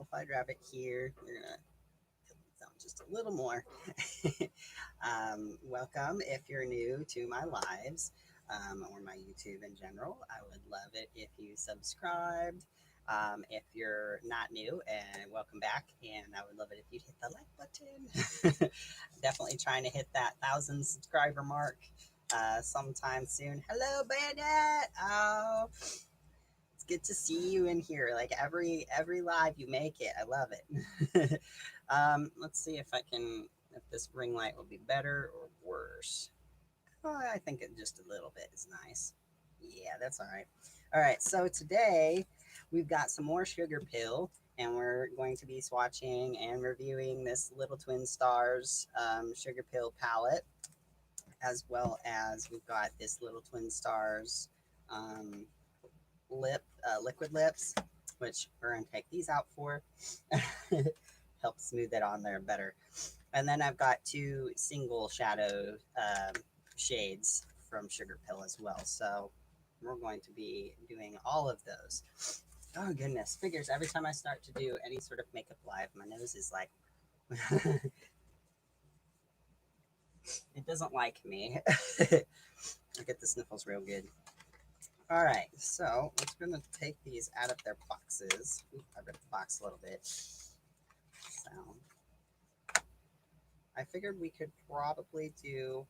ModifiedRabbit here. We're gonna cut these down just a little more. Welcome if you're new to my lives or my YouTube in general. I would love it if you subscribed. If you're not new, and welcome back, and I would love it if you'd hit the like button. Definitely trying to hit that 1,000 subscriber mark sometime soon. Hello, Bandit. Oh, it's good to see you in here. Like every live you make it. I love it. Let's see if this ring light will be better or worse. Oh, I think it just a little bit is nice. Yeah, that's all right. All right, so today we've got some more Sugarpill, and we're going to be swatching and reviewing this Little Twin Stars Sugarpill palette, as well as we've got this Little Twin Stars um, liquid lips, which we're going to take these out for. Help smooth it on there better. And then I've got two single shadow shades from Sugarpill as well. So we're going to be doing all of those. Oh goodness, figures every time I start to do any sort of makeup live, my nose is like, it doesn't like me. I get the sniffles real good. All right, so we're going to take these out of their boxes. Ooh, I ripped the box a little bit. So I figured we could probably do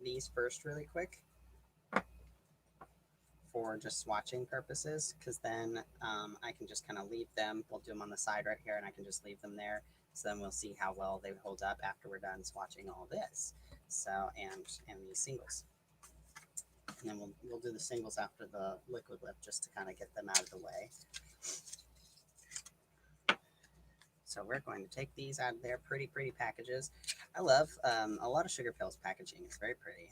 these first really quick for just swatching purposes, because then I can just kind of leave them. We'll do them on the side right here, and I can just leave them there. So then we'll see how well they hold up after we're done swatching all this. So and these singles, and then we'll do the singles after the liquid lip just to kind of get them out of the way. So we're going to take these out of their pretty packages. I love a lot of Sugarpill's packaging. It's very pretty.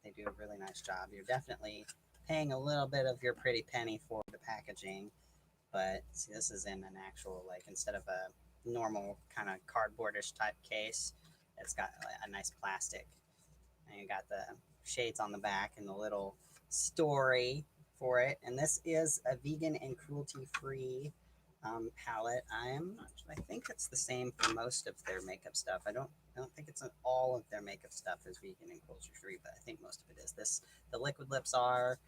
They do a really nice job. You're definitely paying a little bit of your pretty penny for the packaging, but see, this is in an actual, like, instead of a normal kind of cardboardish type case, it's got a nice plastic, and you got the shades on the back and the little story for it. And this is a vegan and cruelty-free palette. I think it's the same for most of their makeup stuff. I don't think it's all of their makeup stuff is vegan and cruelty free, but I think most of it is. The liquid lips are,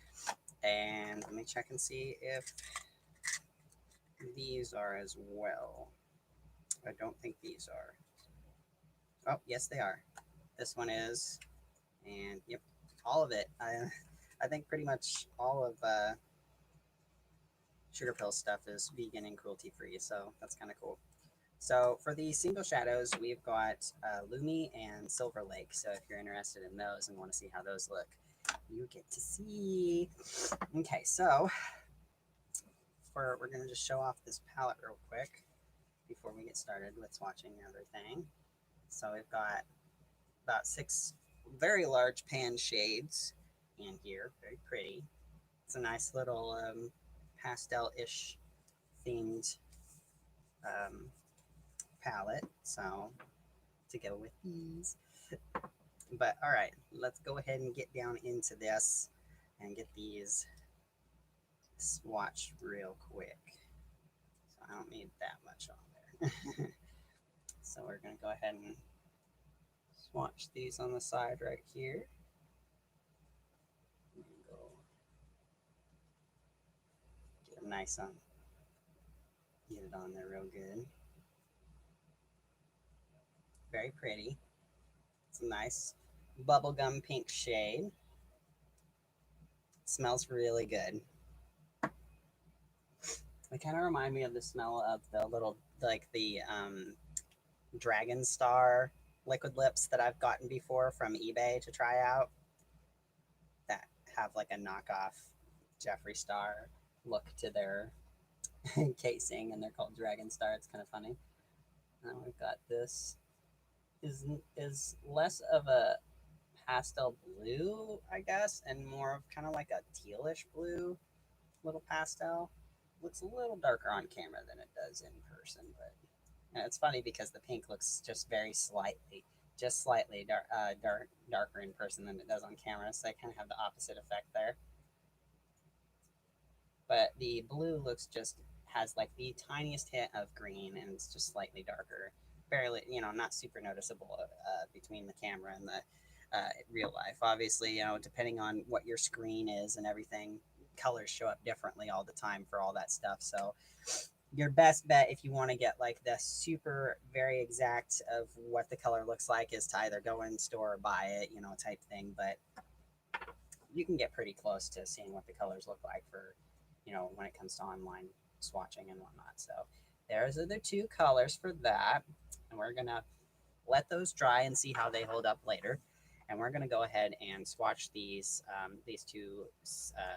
and let me check and see if these are as well. I don't think these are. Oh, yes, they are. This one is, and yep, all of it. I think pretty much all of Sugarpill stuff is vegan and cruelty free, so that's kind of cool. So for the single shadows, we've got Lumi and Silver Lake. So if you're interested in those and want to see how those look, you get to see. Okay, so we're going to just show off this palette real quick before we get started with swatching everything. So we've got about 6 very large pan shades in here, very pretty. It's a nice little pastel-ish themed palette, so to go with these. But all right, let's go ahead and get down into this and get these swatched real quick. So I don't need that much on there. So we're going to go ahead and swatch these on the side right here. Go get them nice on, get it on there real good. Very pretty. It's a nice bubblegum pink shade. Smells really good. They kind of remind me of the smell of the little, like the Dragon Star liquid lips that I've gotten before from eBay to try out, that have like a knockoff Jeffree Star look to their casing, and they're called Dragon Star. It's kind of funny. Now we've got this is less of a pastel blue, I guess, and more of kind of like a tealish blue little pastel. Looks a little darker on camera than it does in person, but it's funny because the pink looks just slightly darker in person than it does on camera, so I kind of have the opposite effect there. but the blue looks just has like the tiniest hint of green, and it's just slightly darker, barely, not super noticeable between the camera and the real life. Obviously, depending on what your screen is and everything, colors show up differently all the time for all that stuff. So your best bet if you want to get like the super very exact of what the color looks like is to either go in store or buy it, type thing. But you can get pretty close to seeing what the colors look like for, when it comes to online swatching and whatnot. So there's are the two colors for that. And we're gonna let those dry and see how they hold up later. And we're gonna go ahead and swatch these two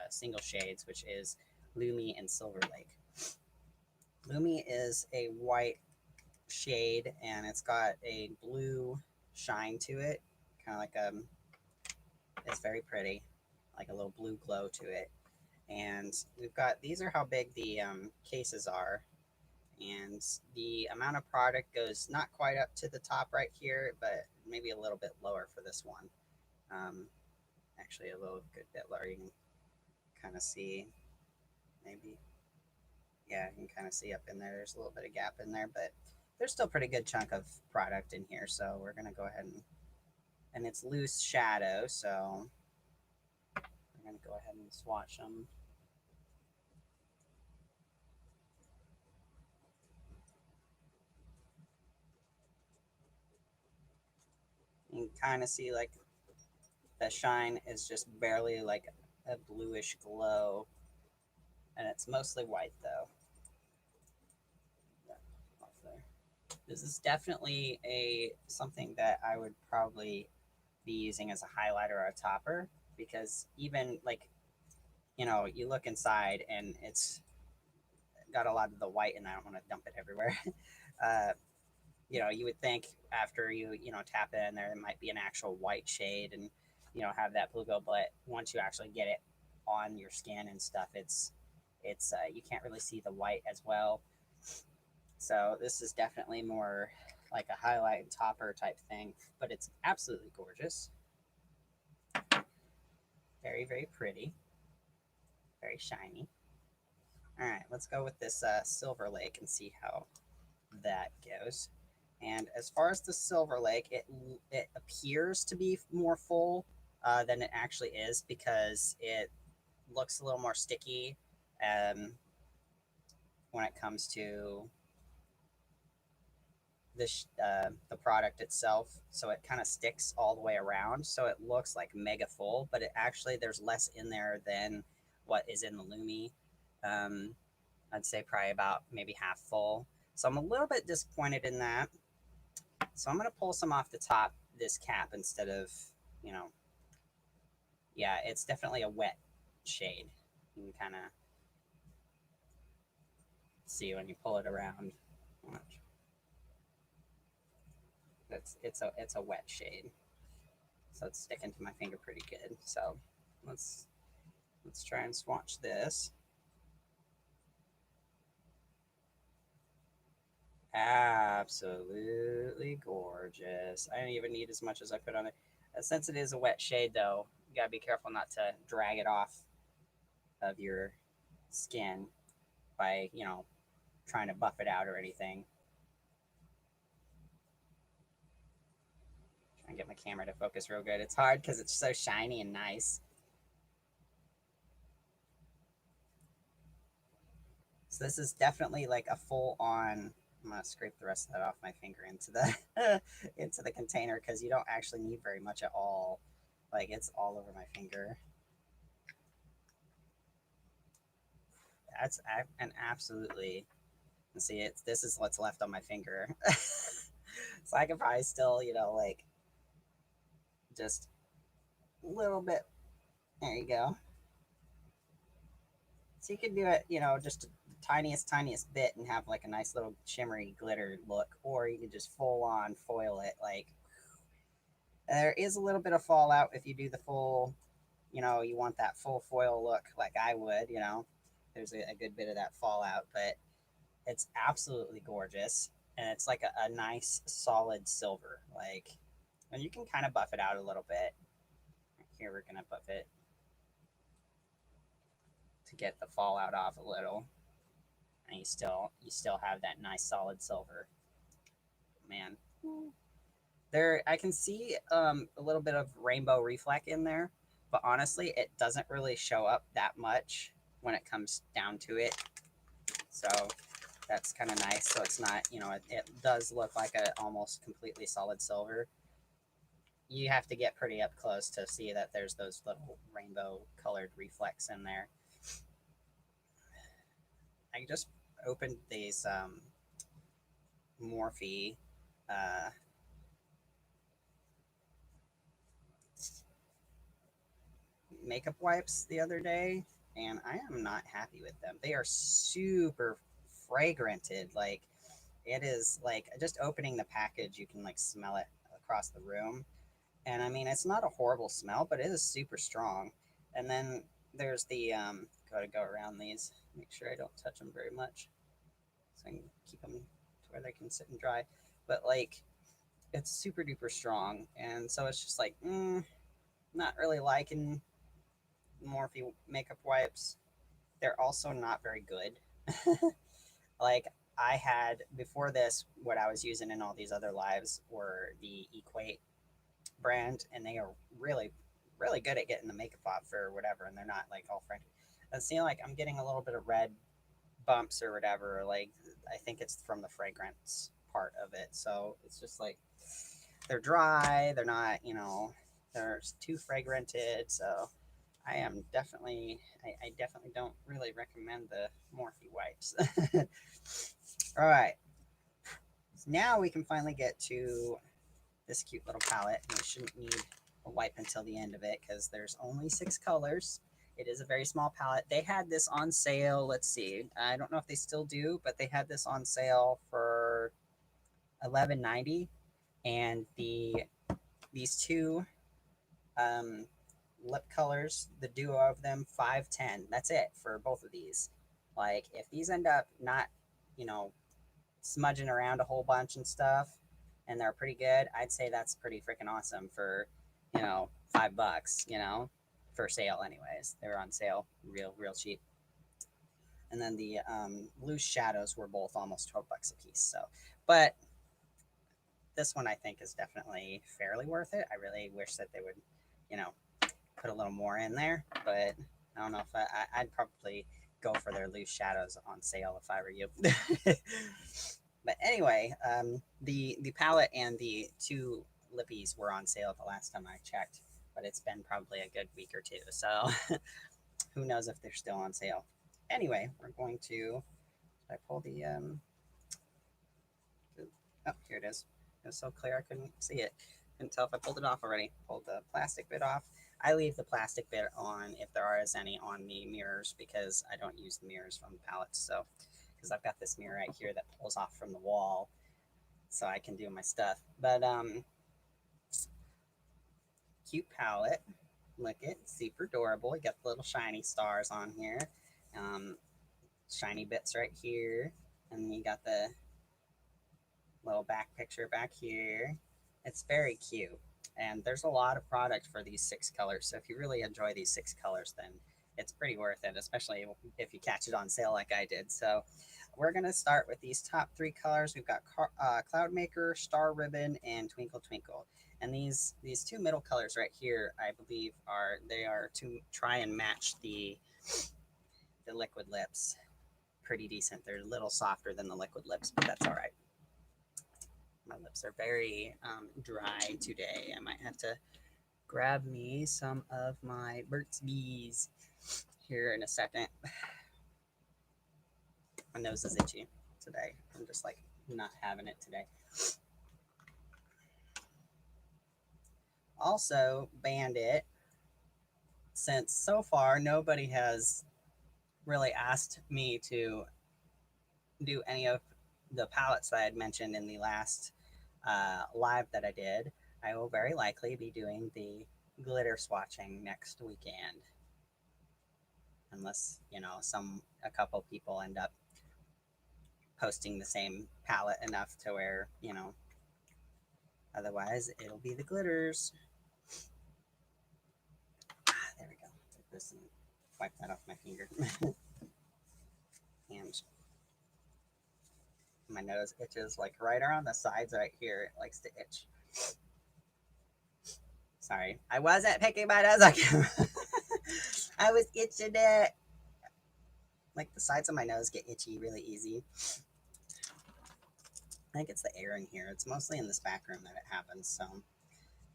single shades, which is Lumi and Silver Lake. Lumi is a white shade and it's got a blue shine to it, kind of like it's very pretty, like a little blue glow to it. And we've got, these are how big the cases are, and the amount of product goes not quite up to the top right here, but maybe a little bit lower for this one. Actually a little good bit lower. You can kind of see, maybe, yeah, you can kind of see up in there, there's a little bit of gap in there, but there's still a pretty good chunk of product in here. So we're gonna go ahead and it's loose shadow, so we're gonna go ahead and swatch them. You can kind of see like the shine is just barely like a bluish glow, and it's mostly white though. This is definitely something that I would probably be using as a highlighter or a topper, because even like, you look inside and it's got a lot of the white, and I don't want to dump it everywhere. uh, you would think after you tap it in there, it might be an actual white shade and have that blue glow, but once you actually get it on your skin and stuff, it's you can't really see the white as well. So this is definitely more like a highlight topper type thing, but it's absolutely gorgeous. Very, very pretty. Very shiny. All right, let's go with this Silver Lake and see how that goes. And as far as the Silver Lake, it appears to be more full than it actually is, because it looks a little more sticky when it comes to the product itself. So it kind of sticks all the way around, so it looks like mega full, but it actually, there's less in there than what is in the Lumi. I'd say probably about maybe half full. So I'm a little bit disappointed in that. So I'm going to pull some off the top, this cap, instead of, yeah, it's definitely a wet shade. You can kind of see when you pull it around. It's a wet shade, so it's sticking to my finger pretty good. So let's try and swatch this. Absolutely gorgeous. I don't even need as much as I put on it. Since it is a wet shade, though, you gotta be careful not to drag it off of your skin by, trying to buff it out or anything. Try and get my camera to focus real good. It's hard because it's so shiny and nice. So this is definitely like a full on. I'm gonna scrape the rest of that off my finger into the into the container, because you don't actually need very much at all. Like, it's all over my finger. That's an absolutely. See, this is what's left on my finger. So I could probably still, like, just a little bit. There you go. So you could do it, just the tiniest bit and have like a nice little shimmery glitter look, or you could just full on foil it. Like, there is a little bit of fallout if you do the full, you want that full foil look like I would, there's a good bit of that fallout, but it's absolutely gorgeous. And it's like a nice solid silver, like, and you can kind of buff it out a little bit. Here, we're gonna buff it to get the fallout off a little, and you still have that nice solid silver. Man, there I can see a little bit of rainbow reflect in there, but honestly, it doesn't really show up that much when it comes down to it. So that's kind of nice. So it's not, it does look like a almost completely solid silver. You have to get pretty up close to see that there's those little rainbow colored reflects in there. I just opened these Morphe uh, makeup wipes the other day, and I am not happy with them. They are super fragranted. Like, it is like just opening the package, you can like smell it across the room. And I mean, it's not a horrible smell, but it is super strong. And then there's the gotta go around these, make sure I don't touch them very much, so I can keep them to where they can sit and dry. But like, it's super duper strong, and so it's just like, not really liking Morphe makeup wipes. They're also not very good. Like, I had before this, what I was using in all these other lives were the Equate brand, and they are really, really good at getting the makeup off or whatever, and they're not like all French. And see, like, I'm getting a little bit of red bumps or whatever. Like, I think it's from the fragrance part of it. So it's just like they're dry. They're not, they're too fragranted. So I definitely don't really recommend the Morphe wipes. All right. So now we can finally get to this cute little palette. We shouldn't need a wipe until the end of it because there's only 6 colors. It is a very small palette. They had this on sale. Let's see. I don't know if they still do, but they had this on sale for $11.90, and these two um, lip colors, the duo of them, $5.10. That's it for both of these. Like, if these end up not, you know, smudging around a whole bunch and stuff, and they're pretty good, I'd say that's pretty freaking awesome for, $5, for sale anyways. They were on sale real cheap. And then the loose shadows were both almost $12 a piece. So, but this one I think is definitely fairly worth it. I really wish that they would, you know, put a little more in there, but I don't know if I'd probably go for their loose shadows on sale if I were you. But anyway, the palette and the 2 lippies were on sale the last time I checked, but it's been probably a good week or 2, so who knows if they're still on sale. Anyway, we're going to, I pull oh, here it is. It was so clear I couldn't see it. Couldn't tell if I pulled it off already. Pulled the plastic bit off. I leave the plastic bit on if there is any on the mirrors because I don't use the mirrors from the palettes. So, because I've got this mirror right here that pulls off from the wall so I can do my stuff. But cute palette. Look it, super adorable. You got the little shiny stars on here. Um, Shiny bits right here. And then you got the little back picture back here. It's very cute. And there's a lot of product for these 6 colors. So if you really enjoy these 6 colors, then it's pretty worth it, especially if you catch it on sale like I did. So we're going to start with these top 3 colors. We've got Cloud Maker, Star Ribbon, and Twinkle Twinkle. And these 2 middle colors right here, I believe they are to try and match the liquid lips. Pretty decent. They're a little softer than the liquid lips, but that's all right. My lips are very dry today. I might have to grab me some of my Burt's Bees here in a second. My nose is itchy today. I'm just like not having it today. Also, Bandit, since so far nobody has really asked me to do any of the palettes that I had mentioned in the last live that I did, I will very likely be doing the glitter swatching next weekend. Unless, a couple people end up posting the same palette enough to where, otherwise it'll be the glitters. There we go. Put this in wipe that off my finger. And my nose itches like right around the sides right here. It likes to itch. Sorry, I wasn't picking my nose on camera. I was itching it. Like the sides of my nose get itchy really easy. I think it's the air in here. It's mostly in this back room that it happens. So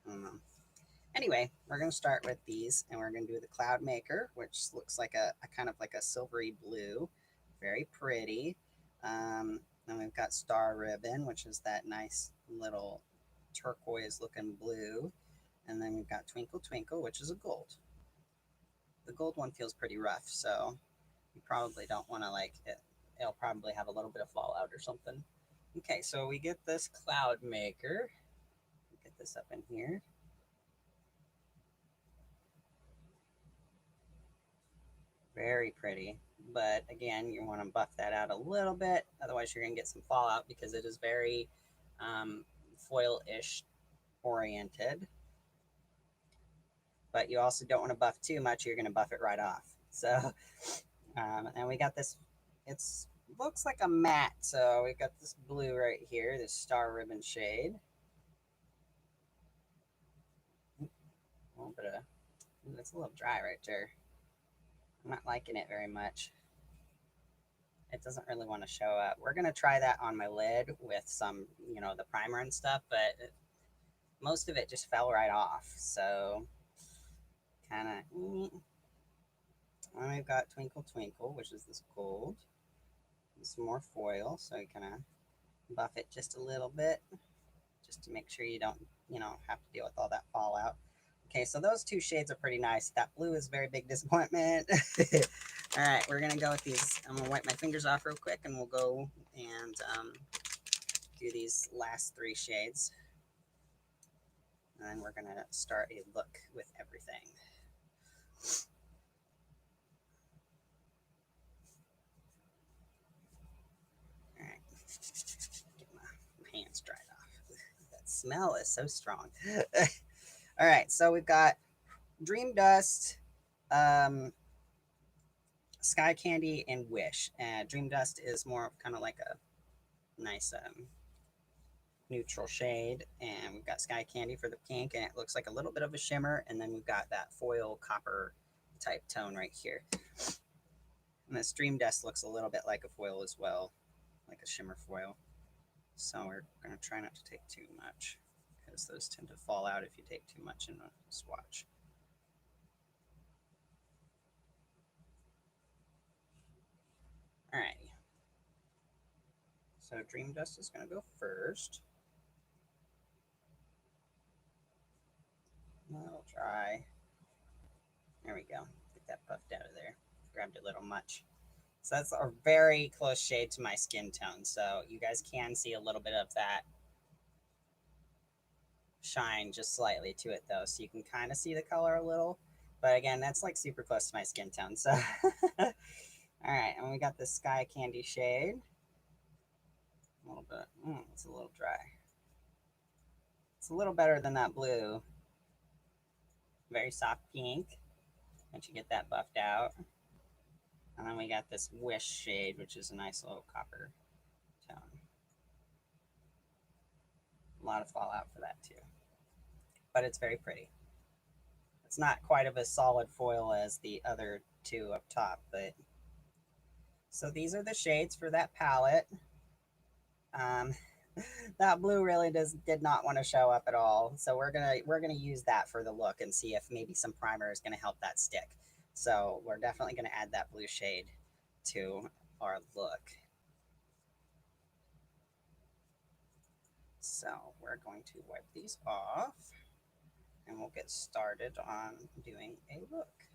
I don't know. Anyway, we're going to start with these, and we're going to do the Cloud Maker, which looks like a kind of like a silvery blue. Very pretty. Then we've got Star Ribbon, which is that nice little turquoise looking blue. And then we've got Twinkle Twinkle, which is a gold. The gold one feels pretty rough, so you probably don't want to like it. It'll probably have a little bit of fallout or something. Okay, so we get this Cloud Maker. Get this up in here. Very pretty. But again, you want to buff that out a little bit. Otherwise, you're going to get some fallout because it is very foil-ish oriented. But you also don't want to buff too much. You're going to buff it right off. So, and we got this. It's looks like a matte. So we got this blue right here, this Star Ribbon shade. A little bit of, it's a little dry right there. I'm not liking it very much. It doesn't really want to show up. We're going to try that on my lid with some, you know, the primer and stuff, but most of it just fell right off. So kind of, and we've got Twinkle Twinkle, which is this gold. And some more foil, so you kind of buff it just a little bit, just to make sure you don't, you know, have to deal with all that fallout. Okay, so those two shades are pretty nice. That blue is a very big disappointment. All right, we're gonna go with these. I'm gonna wipe my fingers off real quick, and we'll go and do these last three shades. And then we're gonna start a look with everything. All right, get my hands dried off. That smell is so strong. All right, so we've got Dream Dust, Sky Candy, and Wish. Dream Dust is more of kind of like a nice neutral shade, and we've got Sky Candy for the pink, and it looks like a little bit of a shimmer, and then we've got that foil copper type tone right here. And this Dream Dust looks a little bit like a foil as well, like a shimmer foil. So we're going to try not to take too much, because those tend to fall out if you take too much in a swatch. Alrighty. So Dream Dust is going to go first. A little dry. There we go. Get that puffed out of there. Grabbed it a little much. So that's a very close shade to my skin tone. So you guys can see a little bit of that shine just slightly to it though. So you can kind of see the color a little. But again, that's like super close to my skin tone. So, all right. And we got the Sky Candy shade. A little bit. It's a little dry. It's a little better than that blue. Very soft pink. Once you get that buffed out. And then we got this Wish shade, which is a nice little copper tone. A lot of fallout for that too. But it's very pretty. It's not quite of a solid foil as the other two up top, but so these are the shades for that palette. That blue really did not want to show up at all. So we're gonna use that for the look and see if maybe some primer is gonna help that stick. So we're definitely gonna add that blue shade to our look. So we're going to wipe these off and we'll get started on doing a look.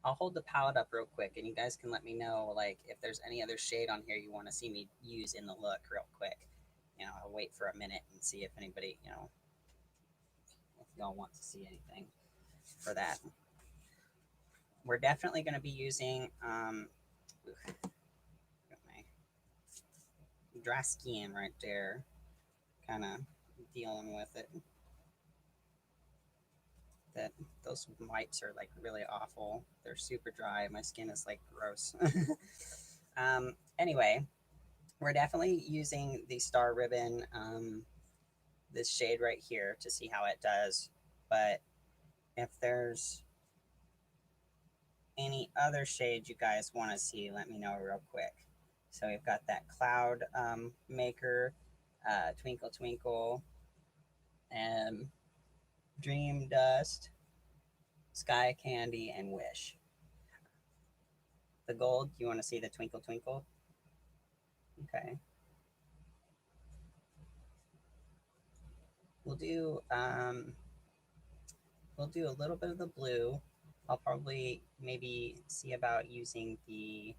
I'll hold the palette up real quick and you guys can let me know like if there's any other shade on here you want to see me use in the look real quick. You know, I'll wait for a minute and see if anybody, you know, if y'all want to see anything for that. We're definitely going to be using got my dry skin right there, kind of dealing with it. that. Those wipes are like really awful. They're super dry. My skin is like gross. Anyway, we're definitely using the Star Ribbon, this shade right here, to see how it does. But if there's any other shade you guys want to see, let me know real quick. So we've got that Cloud Maker, Twinkle Twinkle, and Dream Dust, Sky Candy, and Wish. The gold, you want to see the Twinkle Twinkle? Okay. We'll do we'll do a little bit of the blue. I'll probably maybe see about using the,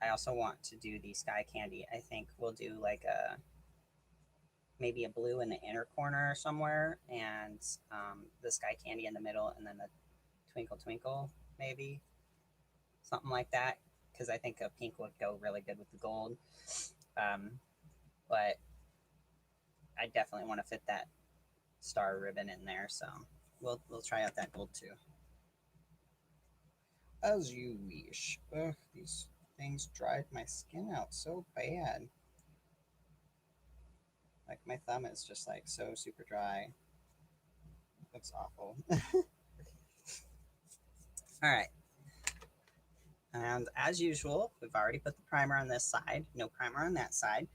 I also want to do the Sky Candy. I think we'll do like a, maybe a blue in the inner corner somewhere, and the Sky Candy in the middle, and then the Twinkle Twinkle, maybe something like that, because I think a pink would go really good with the gold. But I definitely want to fit that Star Ribbon in there, so we'll try out that gold too. As you wish. Ugh, these things dried my skin out so bad. Like my thumb is just like so super dry. Looks awful. All right. And as usual, we've already put the primer on this side, no primer on that side.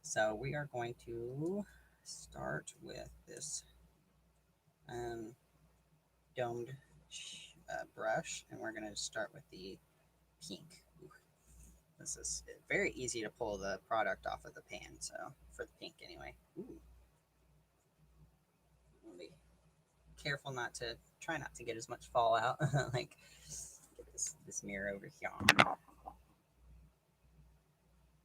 So we are going to start with this domed brush, and we're going to start with the pink. Ooh, this is very easy to pull the product off of the pan, so for the pink anyway. Ooh. Be careful not to, try not to get as much fallout. Like, get this mirror over here.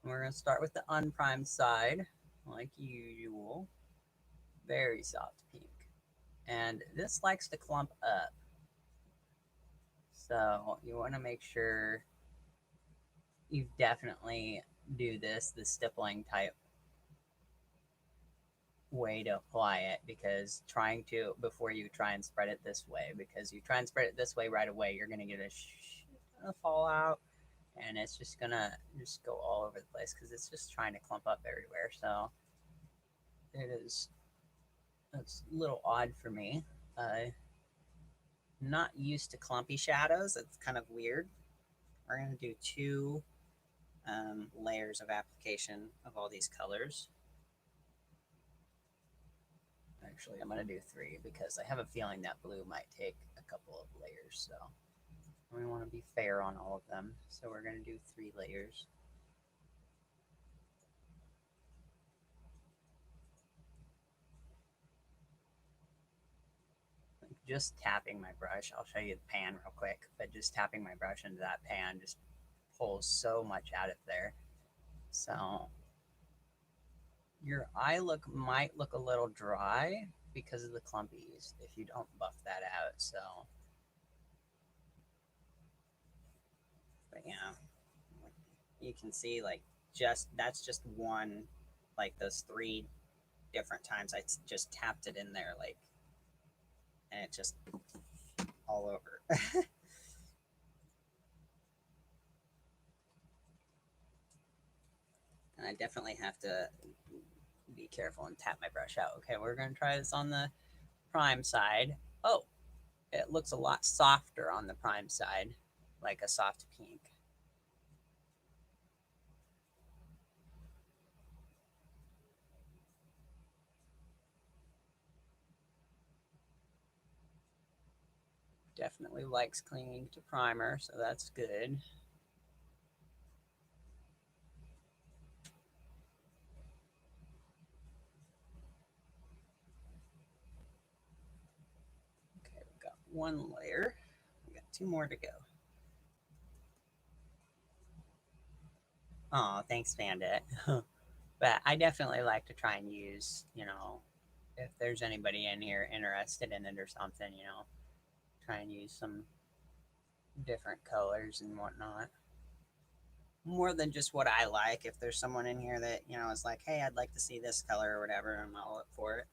We're going to start with the unprimed side, like usual. Very soft pink. And this likes to clump up. So you want to make sure you definitely do this the stippling type way to apply it, because before you try and spread it this way, because you try and spread it this way right away, you're going to get a fallout, and it's just going to just go all over the place because it's just trying to clump up everywhere. So it's a little odd for me. Not used to clumpy shadows. It's kind of weird. We're going to do 2 layers of application of all these colors. Actually, I'm going to do 3 because I have a feeling that blue might take a couple of layers. So we want to be fair on all of them. So we're going to do 3 layers. Just tapping my brush, I'll show you the pan real quick, but just tapping my brush into that pan just pulls so much out of there. So your eye might look a little dry because of the clumpies if you don't buff that out. So, but yeah, you can see like that's just one, like those 3 different times I just tapped it in there, like, and it just all over. And I definitely have to be careful and tap my brush out. Okay, we're going to try this on the prime side. Oh, it looks a lot softer on the prime side, like a soft pink. Definitely likes clinging to primer, so that's good. Okay, we've got 1 layer. We got 2 more to go. Oh, thanks, Bandit. But I definitely like to try and use, if there's anybody in here interested in it or something, try and use some different colors and whatnot. More than just what I like. If there's someone in here that, is like, hey, I'd like to see this color or whatever, I'm all up for it.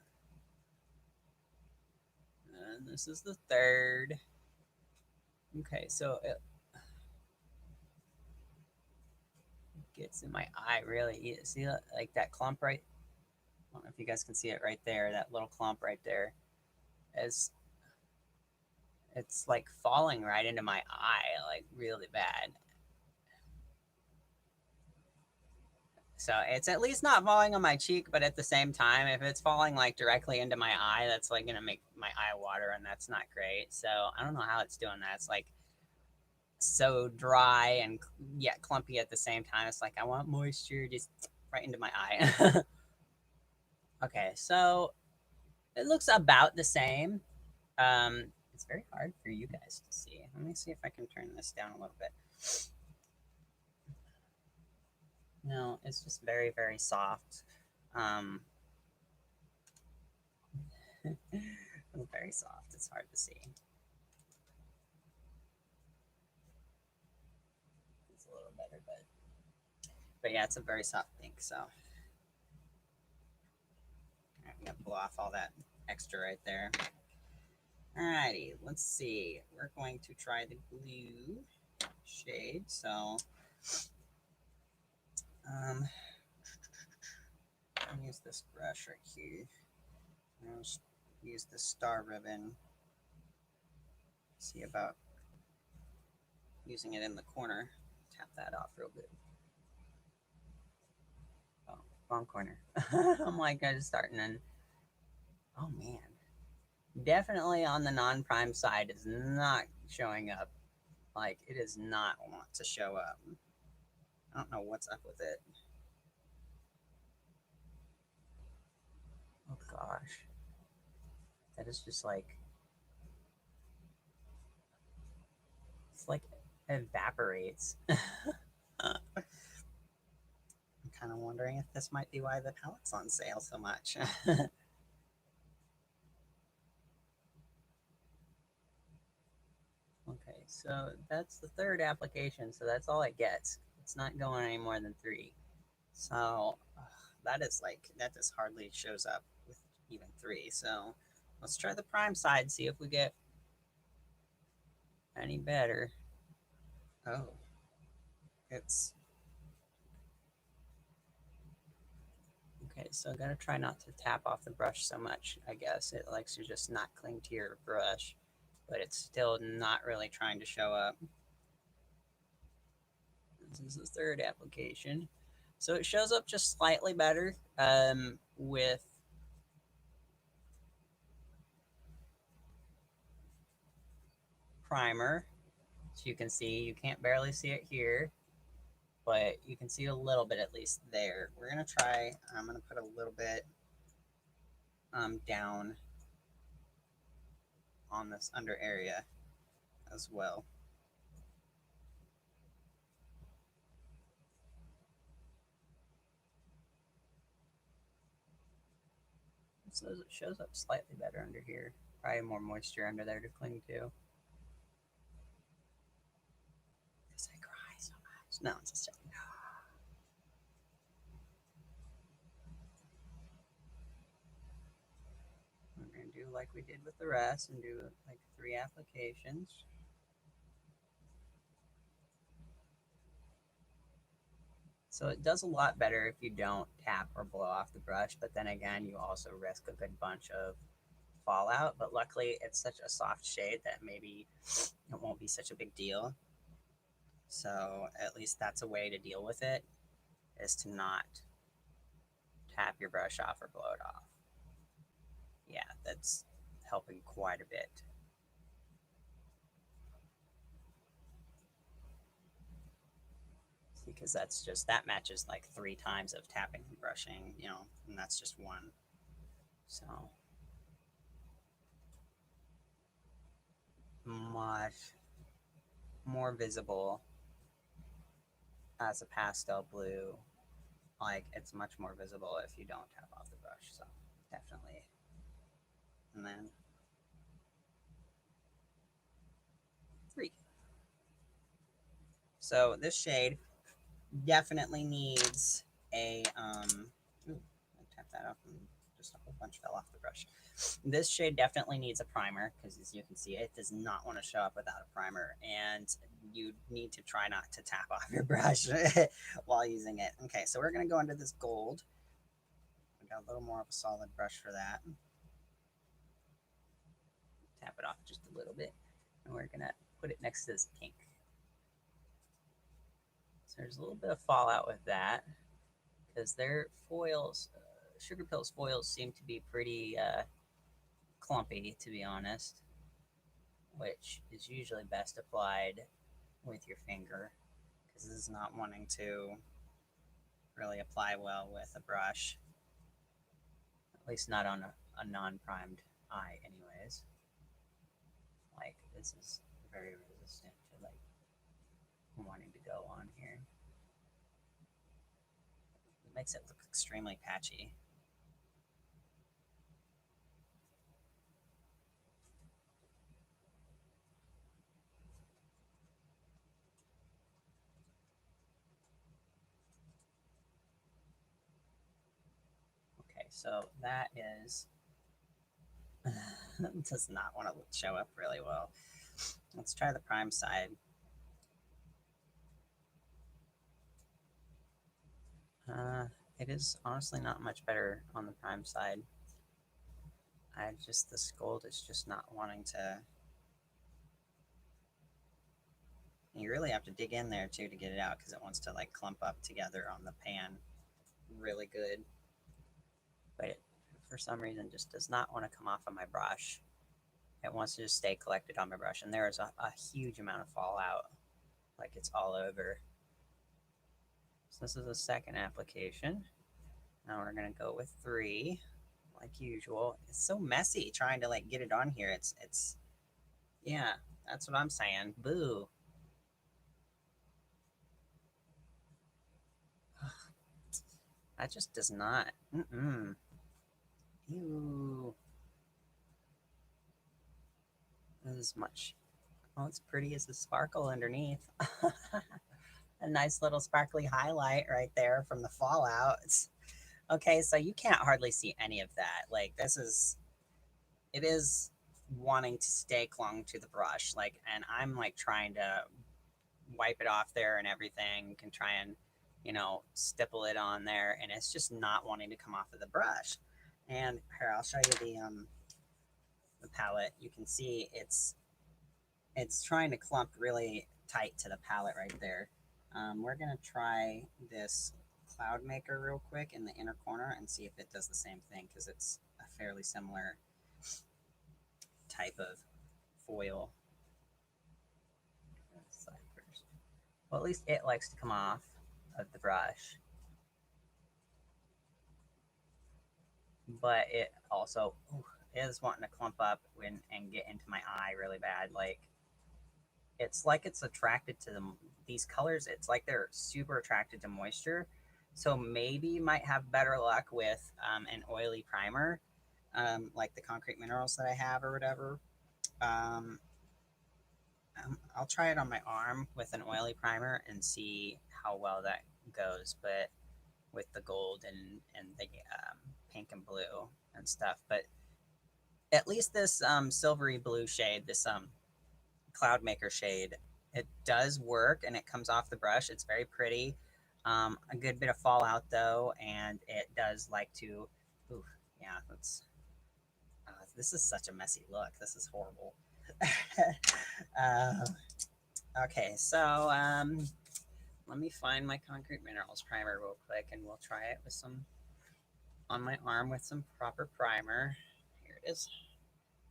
And this is the third. Okay, so it gets in my eye really. See like that clump right? I don't know if you guys can see it right there, that little clump right there. As it's like falling right into my eye, like really bad. So it's at least not falling on my cheek, but at the same time, if it's falling like directly into my eye, that's like gonna make my eye water, and that's not great. So I don't know how it's doing that. It's like so dry and yet clumpy at the same time. It's like I want moisture just right into my eye. Okay, so it looks about the same. It's very hard for you guys to see. Let me see if I can turn this down a little bit. No, it's just very, very soft. It's very soft. It's hard to see. It's a little better, but yeah, it's a very soft pink. So I'm gonna pull off all that extra right there. Alrighty, let's see. We're going to try the blue shade. So I'll use this brush right here. I'll just use the star ribbon. See about using it in the corner. Tap that off real good. Oh, wrong corner. I'm like, I just starting and oh man. Definitely on the non-prime side is not showing up. Like it is not want to show up. I don't know what's up with it. Oh gosh. That is just like it's like evaporates. I'm kind of wondering if this might be why the palette's on sale so much. Okay, so that's the third application, so that's all it gets. It's not going any more than 3. So that is like, that just hardly shows up with even 3. So let's try the prime side, see if we get any better. Oh, it's okay. So I gotta try not to tap off the brush so much. I guess it likes to just not cling to your brush, but it's still not really trying to show up. This is the third application. So it shows up just slightly better with primer. So you can see, you can't barely see it here, but you can see a little bit at least there. We're gonna try, I'm gonna put a little bit down on this under area as well. So it shows up slightly better under here. Probably more moisture under there to cling to. Because I cry so much. No, it's just joking. We're gonna do like we did with the rest and do like 3 applications. So it does a lot better if you don't tap or blow off the brush, but then again, you also risk a good bunch of fallout. But luckily, it's such a soft shade that maybe it won't be such a big deal. So at least that's a way to deal with it, is to not tap your brush off or blow it off. Yeah, that's helping quite a bit. Because that's just, that matches like 3 times of tapping and brushing, you know, and that's just 1. So much more visible as a pastel blue. Like it's much more visible if you don't tap off the brush. So definitely. And then 3. So this shade definitely needs a ooh, I tap that off and Just a whole bunch fell off the brush. This shade definitely needs a primer because, as you can see, it does not want to show up without a primer, and you need to try not to tap off your brush while using it. Okay, so we're going to go into this gold. We got a little more of a solid brush for that. Tap it off just a little bit, and we're going to put it next to this pink. So there's a little bit of fallout with that because their foils, Sugarpill's foils seem to be pretty clumpy, to be honest, which is usually best applied with your finger because this is not wanting to really apply well with a brush, at least not on a non-primed eye anyways. Like, this is very resistant to like wanting to go on here. It makes it look extremely patchy. Okay, so that is does not want to show up really well. Let's try the prime side. It is honestly not much better on the prime side. This gold is just not wanting to. You really have to dig in there too to get it out because it wants to like clump up together on the pan really good. But it, for some reason, just does not want to come off of my brush. It wants to just stay collected on my brush, and there is a huge amount of fallout, like it's all over. So this is a second application. Now we're gonna go with 3, like usual. It's so messy trying to like get it on here. It's yeah, that's what I'm saying. Boo. That just does not. Ew. As much. Oh, it's pretty as the sparkle underneath. A nice little sparkly highlight right there from the fallout. Okay, so you can't hardly see any of that. Like, it is wanting to stay clung to the brush. Like, and I'm like trying to wipe it off there and everything, can try and, stipple it on there, and it's just not wanting to come off of the brush. And here, I'll show you the palette. You can see it's trying to clump really tight to the palette right there. We're gonna try this cloud maker real quick in the inner corner and see if it does the same thing because it's a fairly similar type of foil. Well, at least it likes to come off of the brush, but it also is wanting to clump up and get into my eye really bad. Like it's attracted to these colors. It's like they're super attracted to moisture. So maybe you might have better luck with an oily primer, like the Concrete Minerals that I have or whatever. I'll try it on my arm with an oily primer and see how well that goes, but with the gold and the pink and blue and stuff. But at least this silvery blue shade, this Cloud Maker shade, it does work and it comes off the brush. It's very pretty. A good bit of fallout though, and it does like to, ooh, yeah, this is such a messy look. This is horrible. Okay, so let me find my Concrete Minerals primer real quick and we'll try it with some on my arm with some proper primer. Here it is.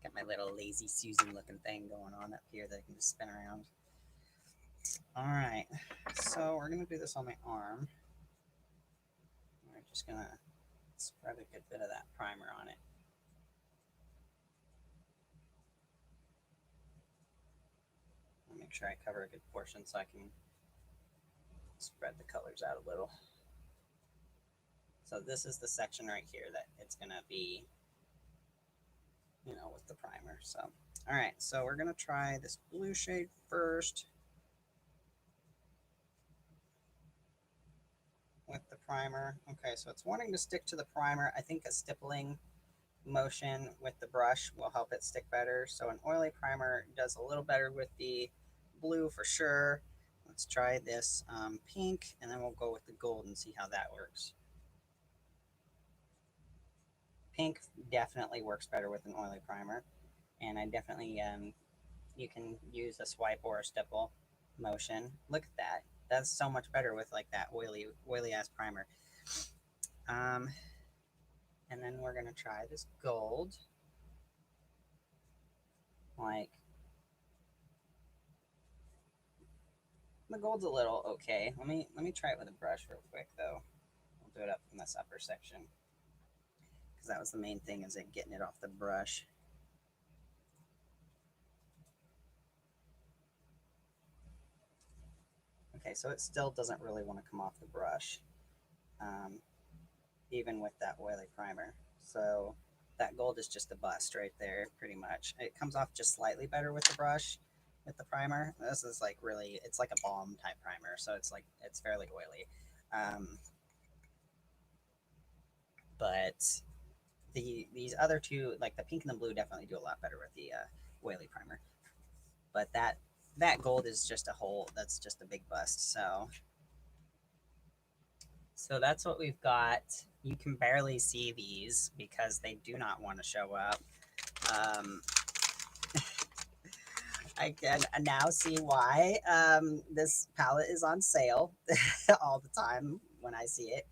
Got my little lazy Susan looking thing going on up here that I can just spin around. All right, so we're gonna do this on my arm. We're just gonna spread a good bit of that primer on it. I'll make sure I cover a good portion so I can spread the colors out a little. So this is the section right here that it's gonna be, with the primer. So, all right, so we're gonna try this blue shade first with the primer. Okay, so it's wanting to stick to the primer. I think a stippling motion with the brush will help it stick better. So an oily primer does a little better with the blue for sure. Let's try this pink, and then we'll go with the gold and see how that works. Pink definitely works better with an oily primer, and I definitely, you can use a swipe or a stipple motion. Look at that. That's so much better with like that oily ass primer. Um, and then we're gonna try this gold. Like, the gold's a little okay. Let me try it with a brush real quick though. We'll do it up from this upper section because that was the main thing, is it getting it off the brush. Okay, so it still doesn't really want to come off the brush, even with that oily primer. So that gold is just a bust right there, pretty much. It comes off just slightly better with the brush, with the primer. This is like really, it's like a balm type primer, so it's like, it's fairly oily. But these other two, like the pink and the blue, definitely do a lot better with the oily primer. But that gold is just a whole, that's just a big bust. So that's what we've got. You can barely see these because they do not want to show up. Um, I can now see why this palette is on sale all the time when I see it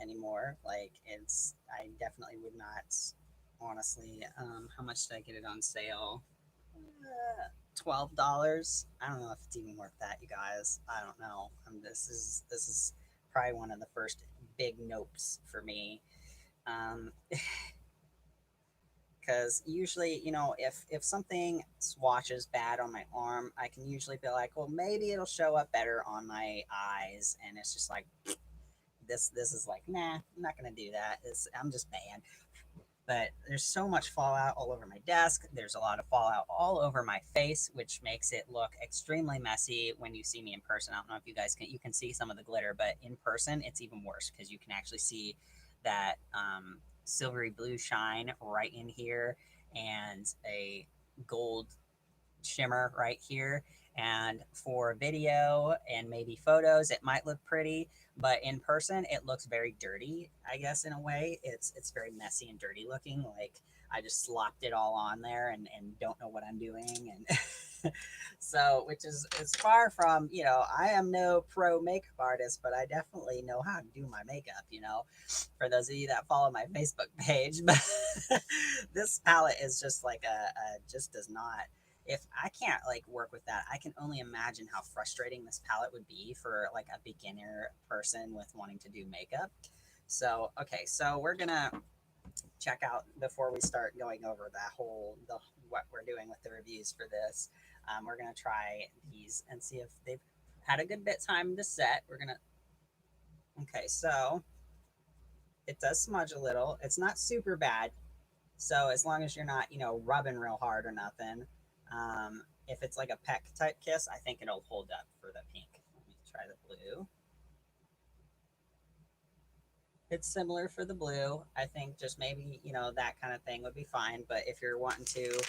anymore. Like, it's, I definitely would not, honestly. How much did I get it on sale? $12. I don't know if it's even worth that, you guys. I don't know. This is probably one of the first big nopes for me. Um, because usually, if something swatches bad on my arm, I can usually be like, well, maybe it'll show up better on my eyes, and it's just like, this is like, nah, I'm not gonna do that. I'm just banned. But there's so much fallout all over my desk. There's a lot of fallout all over my face, which makes it look extremely messy when you see me in person. I don't know if you can see some of the glitter, but in person it's even worse because you can actually see that silvery blue shine right in here and a gold shimmer right here. And for video and maybe photos, it might look pretty, but in person, it looks very dirty. I guess in a way, it's very messy and dirty looking. Like, I just slopped it all on there and don't know what I'm doing. And so, which is far from, I am no pro makeup artist, but I definitely know how to do my makeup. For those of you that follow my Facebook page, but this palette is just like just does not, if I can't like work with that, I can only imagine how frustrating this palette would be for like a beginner person with wanting to do makeup. So, okay, so we're gonna check out, before we start going over what we're doing with the reviews for this. We're gonna try these and see if they've had a good bit time to set. Okay, so it does smudge a little. It's not super bad. So as long as you're not, rubbing real hard or nothing. If it's like a peck type kiss, I think it'll hold up for the pink. Let me try the blue. It's similar for the blue. I think just maybe, that kind of thing would be fine. But if you're wanting to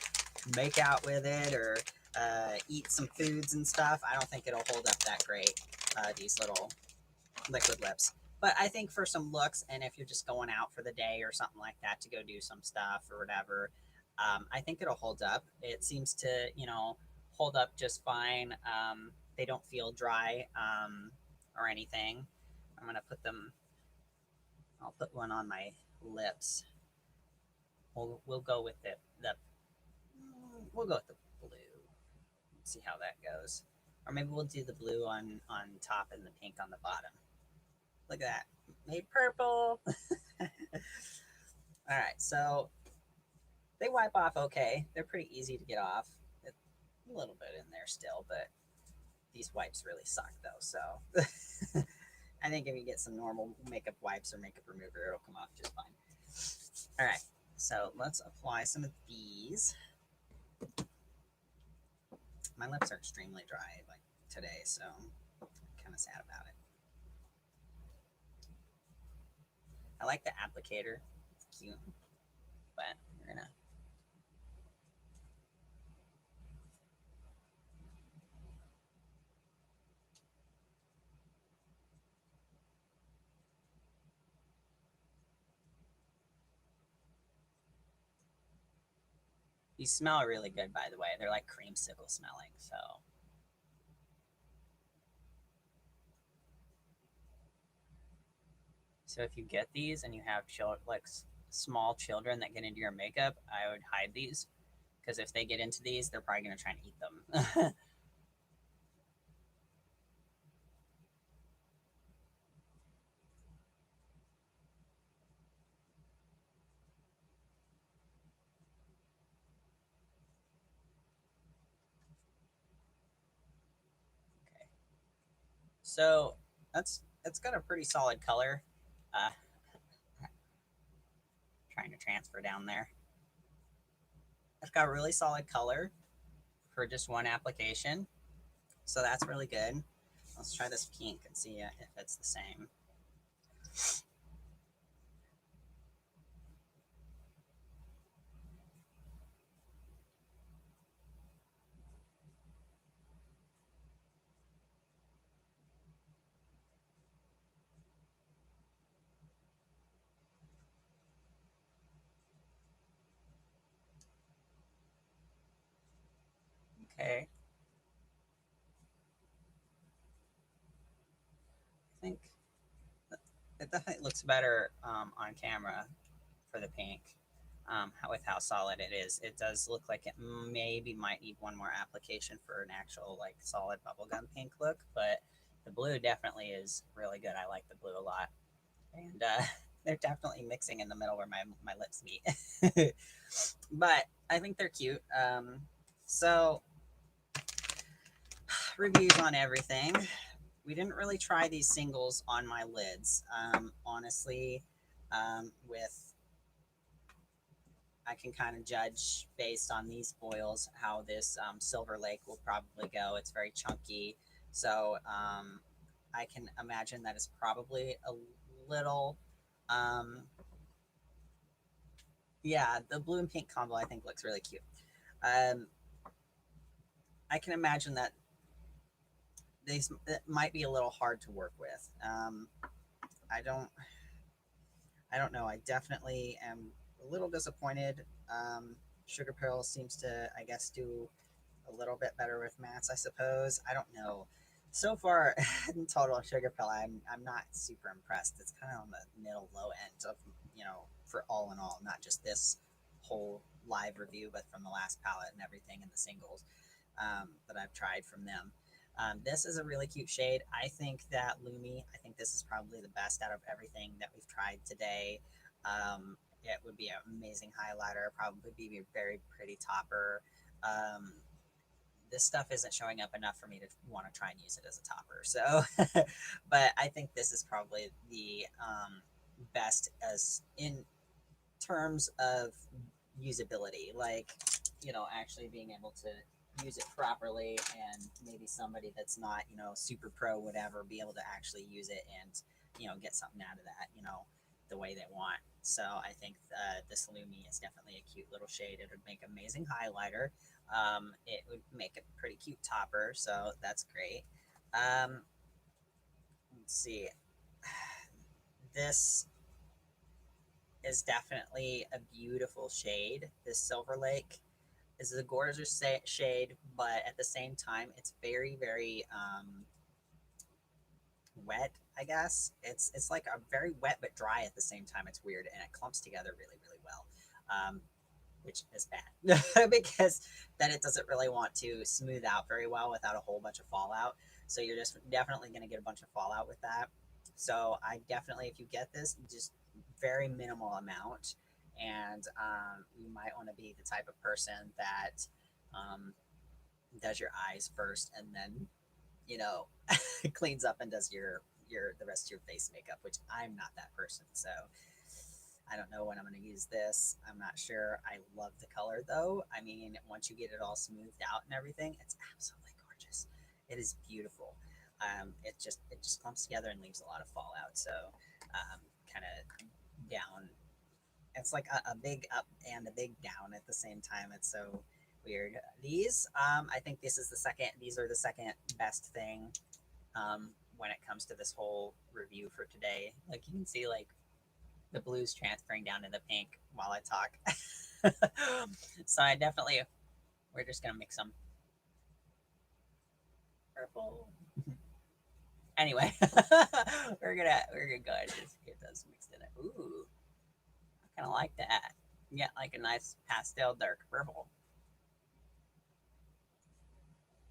make out with it or eat some foods and stuff, I don't think it'll hold up that great, these little liquid lips. But I think for some looks, and if you're just going out for the day or something like that to go do some stuff or whatever, I think it'll hold up. It seems to, hold up just fine. They don't feel dry or anything. I'm going to I'll put one on my lips. We'll go with we'll go with the blue. See how that goes. Or maybe we'll do the blue on top and the pink on the bottom. Look at that. Made purple. All right, so they wipe off okay. They're pretty easy to get off. A little bit in there still, but these wipes really suck though. So I think if you get some normal makeup wipes or makeup remover, it'll come off just fine. All right, so let's apply some of these. My lips are extremely dry like today, so I'm kind of sad about it. I like the applicator. It's cute, but we're gonna. These smell really good, by the way. They're like creamsicle smelling. So if you get these and you have small children that get into your makeup, I would hide these because if they get into these, they're probably gonna try and eat them. Okay, so that's it's got a pretty solid color. Uh, Trying to transfer down there. It's got a really solid color for just one application, so that's really good. Let's try this pink and see if it's the same. Okay, I think it definitely looks better on camera for the pink. With how solid it is, it does look like it maybe might need one more application for an actual like solid bubblegum pink look, but the blue definitely is really good. I like the blue a lot, and they're definitely mixing in the middle where my lips meet. But I think they're cute. So reviews on everything. We didn't really try these singles on my lids. Honestly, with I can kind of judge based on these foils how this Silver Lake will probably go. It's very chunky, so I can imagine that it's probably a little. Um, yeah, the blue and pink combo I think looks really cute. Um, I can imagine that these it might be a little hard to work with. I don't I don't know. I definitely am a little disappointed. Sugarpill seems to, I guess, do a little bit better with mats, I suppose. I don't know. So far, in total Sugarpill, I'm not super impressed. It's kind of on the middle low end of for all in all, not just this whole live review, but from the last palette and everything and the singles that I've tried from them. This is a really cute shade. I think that Lumi, I think this is probably the best out of everything that we've tried today. It would be an amazing highlighter, probably be a very pretty topper. Um, this stuff isn't showing up enough for me to want to try and use it as a topper. So, but I think this is probably the best as in terms of usability, like actually being able to use it properly, and maybe somebody that's not super pro whatever be able to actually use it and get something out of that the way they want. So I think this Lumi is definitely a cute little shade. It would make amazing highlighter. It would make a pretty cute topper, so that's great. Let's see. This is definitely a beautiful shade. This Silver Lake is a gorgeous shade, but at the same time, it's very, very wet. I guess it's like a very wet but dry at the same time. It's weird, and it clumps together really, really well, which is bad because then it doesn't really want to smooth out very well without a whole bunch of fallout. So you're just definitely going to get a bunch of fallout with that. So I definitely, if you get this, just very minimal amount, and you might want to be the type of person that um, does your eyes first and then you know cleans up and does your the rest of your face makeup, which I'm not that person. So I don't know when I'm going to use this. I'm not sure. I love the color though. I mean, once you get it all smoothed out and everything, it's absolutely gorgeous. It is beautiful. It just clumps together and leaves a lot of fallout. So kind of down. It's like a big up and a big down at the same time. It's so weird. These, I think this is the second. These are the second best thing when it comes to this whole review for today. Like you can see, like the blue's transferring down to the pink while I talk. So I definitely, we're just gonna mix them. Purple. Anyway, we're gonna go ahead and just get those mixed in it. Ooh, I kind of like that. Get like a nice pastel dark purple.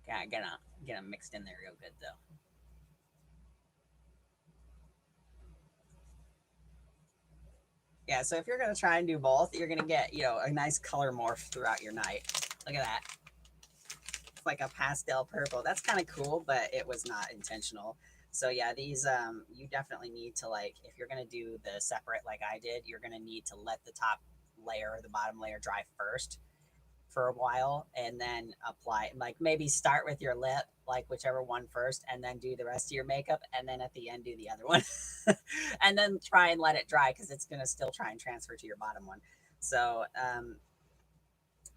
Yeah, get them mixed in there real good though. Yeah, so if you're gonna try and do both, you're gonna get a nice color morph throughout your night. Look at that. It's like a pastel purple. That's kind of cool, but it was not intentional. So yeah, these you definitely need to, like, if you're gonna do the separate like I did, you're gonna need to let the top layer or the bottom layer dry first for a while and then apply, like maybe start with your lip, like whichever one first, and then do the rest of your makeup, and then at the end do the other one. And then try and let it dry because it's going to still try and transfer to your bottom one. So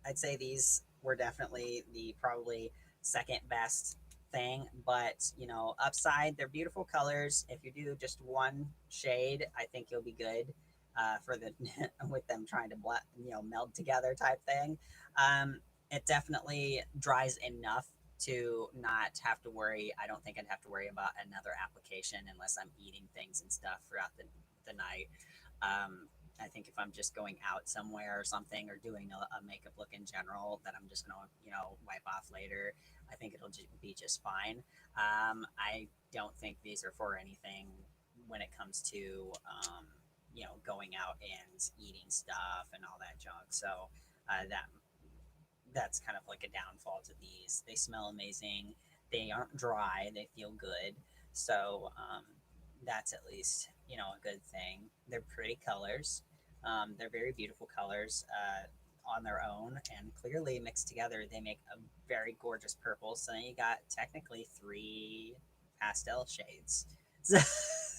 I'd say these were definitely the probably second best thing, but upside, they're beautiful colors. If you do just one shade, I think you'll be good for the with them trying to meld together type thing. It definitely dries enough to not have to worry. I don't think I'd have to worry about another application unless I'm eating things and stuff throughout the night. I think if I'm just going out somewhere or something, or doing a makeup look in general that I'm just gonna wipe off later, I think it'll be just fine. I don't think these are for anything when it comes to going out and eating stuff and all that junk. So that's kind of like a downfall to these. They smell amazing. They aren't dry. They feel good. So that's at least a good thing. They're pretty colors. They're very beautiful colors on their own, and clearly mixed together, they make a very gorgeous purple. So then you got technically three pastel shades.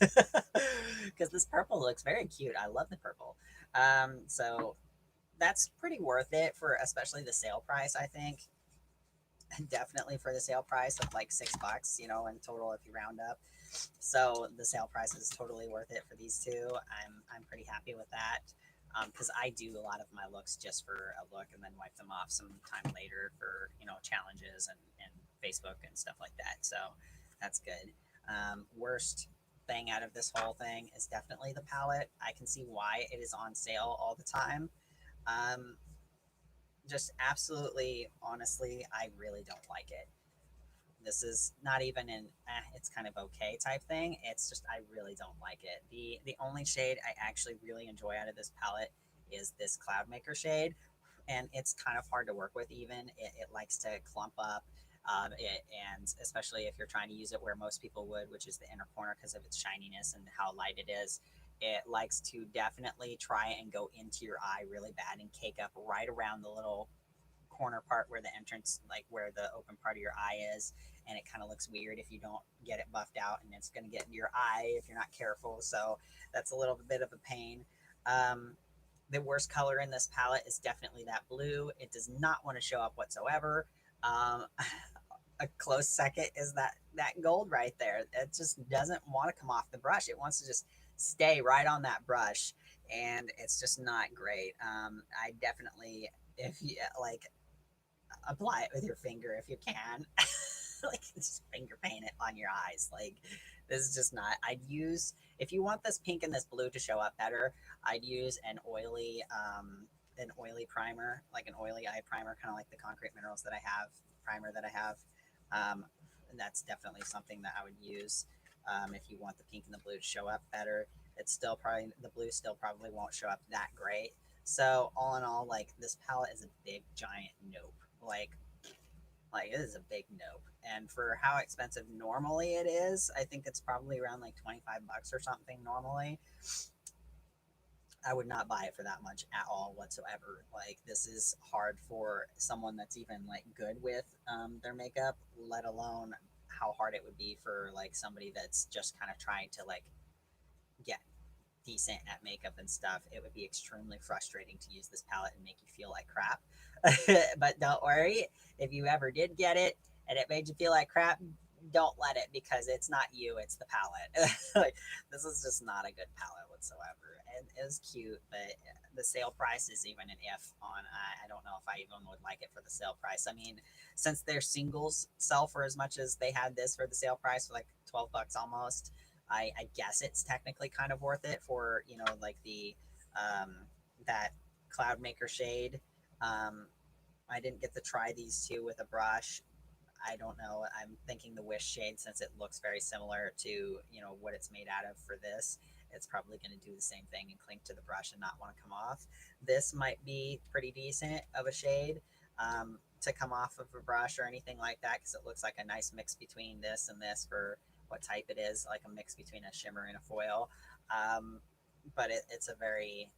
Because this purple looks very cute. I love the purple. So that's pretty worth it for especially the sale price, I think. Definitely for the sale price of like $6, in total if you round up. So the sale price is totally worth it for these two. I'm pretty happy with that. Because I do a lot of my looks just for a look and then wipe them off some time later for challenges and Facebook and stuff like that. So that's good. Worst thing out of this whole thing is definitely the palette. I can see why it is on sale all the time. Um, just absolutely, honestly, I really don't like it. This is not even an it's kind of okay type thing. It's just I really don't like it. The only shade I actually really enjoy out of this palette is this Cloudmaker shade, and it's kind of hard to work with. Even it likes to clump up, and especially if you're trying to use it where most people would, which is the inner corner because of its shininess and how light it is. It likes to definitely try and go into your eye really bad and cake up right around the little corner part where the entrance, like where the open part of your eye is, and it kind of looks weird if you don't get it buffed out, and it's going to get into your eye if you're not careful. So that's a little bit of a pain. Um, the worst color in this palette is definitely that blue. It does not want to show up whatsoever. Um, a close second is that gold right there. It just doesn't want to come off the brush. It wants to just stay right on that brush, and it's just not great. I definitely, if you like, apply it with your finger if you can. Like just finger paint it on your eyes. Like this is just not. I'd use, if you want this pink and this blue to show up better, I'd use an oily primer, like an oily eye primer, kind of like the Concrete Minerals that I have primer that I have. And that's definitely something that I would use if you want the pink and the blue to show up better. It's still probably, the blue still probably won't show up that great. So all in all, like this palette is a big giant nope. Like it is a big nope. And for how expensive normally it is, I think it's probably around like $25 or something normally. I would not buy it for that much at all whatsoever. Like this is hard for someone that's even like good with their makeup, let alone how hard it would be for like somebody that's just kind of trying to like get decent at makeup and stuff, it would be extremely frustrating to use this palette and make you feel like crap. But don't worry, if you ever did get it and it made you feel like crap, don't let it, because it's not you, it's the palette. Like, this is just not a good palette whatsoever. And it was cute, but the sale price is even an if on. I don't know if I even would like it for the sale price. I mean, since their singles sell for as much as they had this for the sale price, for like 12 bucks almost, I guess it's technically kind of worth it for, like the um, that Cloud Maker shade. Um, I didn't get to try these two with a brush. I don't know. I'm thinking the Wish shade, since it looks very similar to, what it's made out of for this, it's probably going to do the same thing and cling to the brush and not want to come off. This might be pretty decent of a shade to come off of a brush or anything like that, because it looks like a nice mix between this and this for what type it is, like a mix between a shimmer and a foil. But it's a very,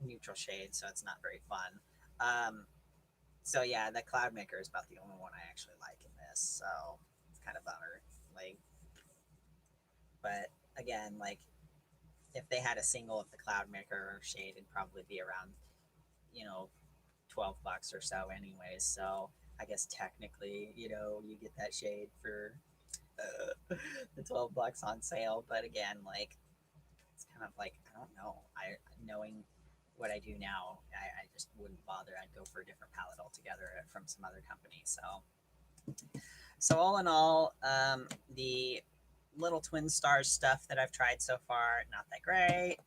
neutral shade, so it's not very fun. So yeah, the Cloud Maker is about the only one I actually like in this. So it's kind of bummer. Like, but again, like, if they had a single of the Cloud Maker shade, it'd probably be around, you know, 12 bucks or so anyways. So I guess technically, you get that shade for the 12 bucks on sale. But again, like, it's kind of like, I don't know. Knowing what I do now, I just wouldn't bother. I'd go for a different palette altogether from some other company. So all in all, the little Twin Stars stuff that I've tried so far, not that great.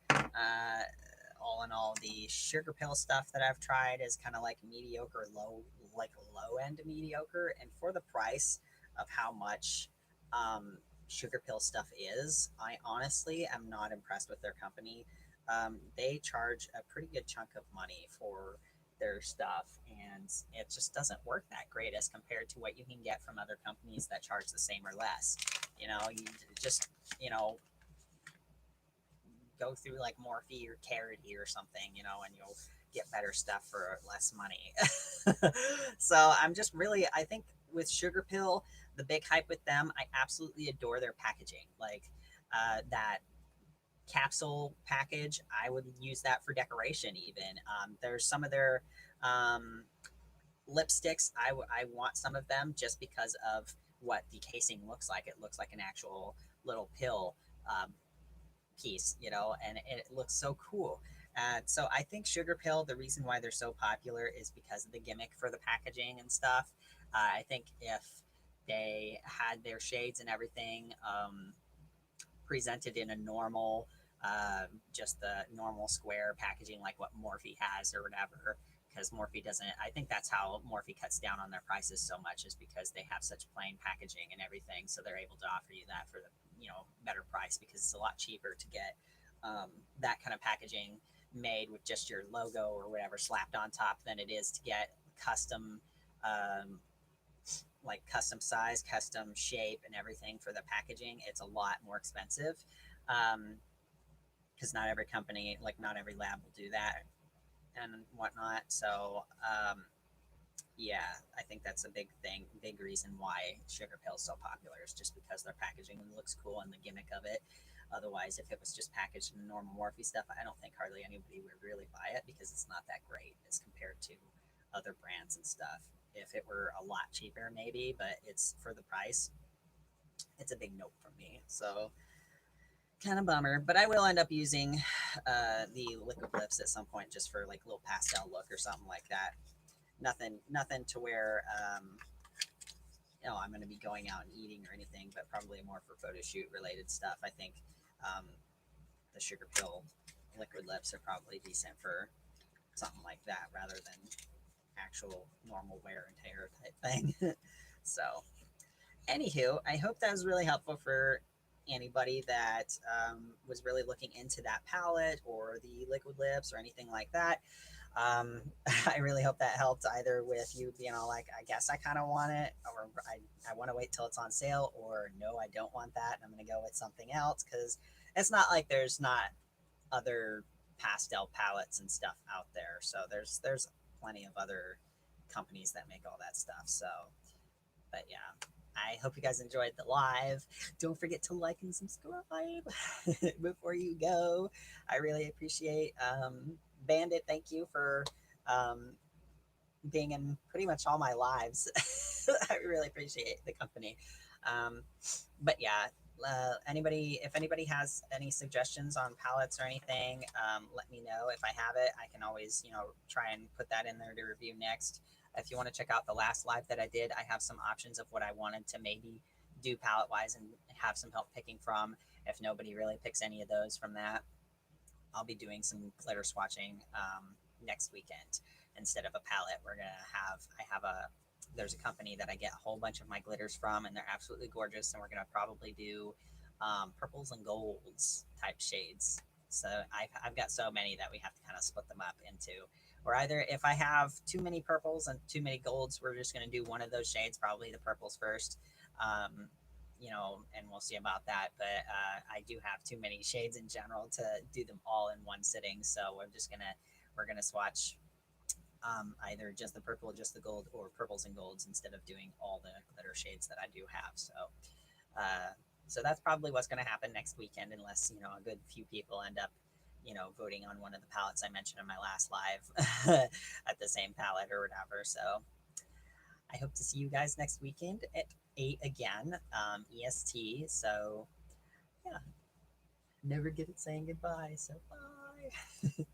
All in all, the Sugarpill stuff that I've tried is kind of like mediocre, low end mediocre. And for the price of how much Sugarpill stuff is, I honestly am not impressed with their company. They charge a pretty good chunk of money for their stuff, and it just doesn't work that great as compared to what you can get from other companies that charge the same or less. You just, go through like Morphe or Carity or something, and you'll get better stuff for less money. So I think with Sugarpill, the big hype with them, I absolutely adore their packaging. Like that capsule package, I would use that for decoration even. There's some of their um, lipsticks. I want some of them just because of what the casing looks like. It looks like an actual little pill piece, and it looks so cool. So I think Sugarpill, the reason why they're so popular is because of the gimmick for the packaging and stuff. I think if they had their shades and everything presented in a normal, just the normal square packaging like what Morphe has or whatever, because Morphe doesn't, I think that's how Morphe cuts down on their prices so much, is because they have such plain packaging and everything, so they're able to offer you that for the better price, because it's a lot cheaper to get that kind of packaging made with just your logo or whatever slapped on top than it is to get custom um, like custom size, custom shape, and everything for the packaging. It's a lot more expensive because not every company, like not every lab will do that and whatnot. So yeah, I think that's a big thing, big reason why Sugarpill is so popular, is just because their packaging looks cool and the gimmick of it. Otherwise, if it was just packaged in normal Morphe stuff, I don't think hardly anybody would really buy it, because it's not that great as compared to other brands and stuff. If it were a lot cheaper, maybe, but it's for the price, it's a big nope from me. So kind of bummer, but I will end up using the liquid lips at some point, just for like a little pastel look or something like that. Nothing to where I'm going to be going out and eating or anything, but probably more for photo shoot related stuff. I think um, the Sugarpill liquid lips are probably decent for something like that, rather than actual normal wear and tear type thing. So anywho, I hope that was really helpful for anybody that was really looking into that palette or the liquid lips or anything like that. I really hope that helped, either with you being all like, I guess I kind of want it, or I want to wait till it's on sale, or no, I don't want that, and I'm going to go with something else, because it's not like there's not other pastel palettes and stuff out there. So there's plenty of other companies that make all that stuff. So, but yeah. I hope you guys enjoyed the live. Don't forget to like and subscribe before you go. I really appreciate Bandit. Thank you for um, being in pretty much all my lives. I really appreciate the company. Um, but yeah, anybody, if anybody has any suggestions on palettes or anything, let me know. If I have it, I can always, try and put that in there to review next. If you want to check out the last live that I did, I have some options of what I wanted to maybe do palette wise and have some help picking from. If nobody really picks any of those from that, I'll be doing some glitter swatching next weekend instead of a palette. I have there's a company that I get a whole bunch of my glitters from, and they're absolutely gorgeous. And we're gonna probably do purples and golds type shades. So I've got so many that we have to kind of split them up into. Or either if I have too many purples and too many golds, we're just gonna do one of those shades, probably the purples first. Um, and we'll see about that. But I do have too many shades in general to do them all in one sitting. So we're gonna swatch either just the purple, just the gold, or purples and golds instead of doing all the glitter shades that I do have. Uh, so that's probably what's going to happen next weekend, unless a good few people end up, voting on one of the palettes I mentioned in my last live at the same palette or whatever. So I hope to see you guys next weekend at 8 again, EST. So yeah, never good at saying goodbye. So bye.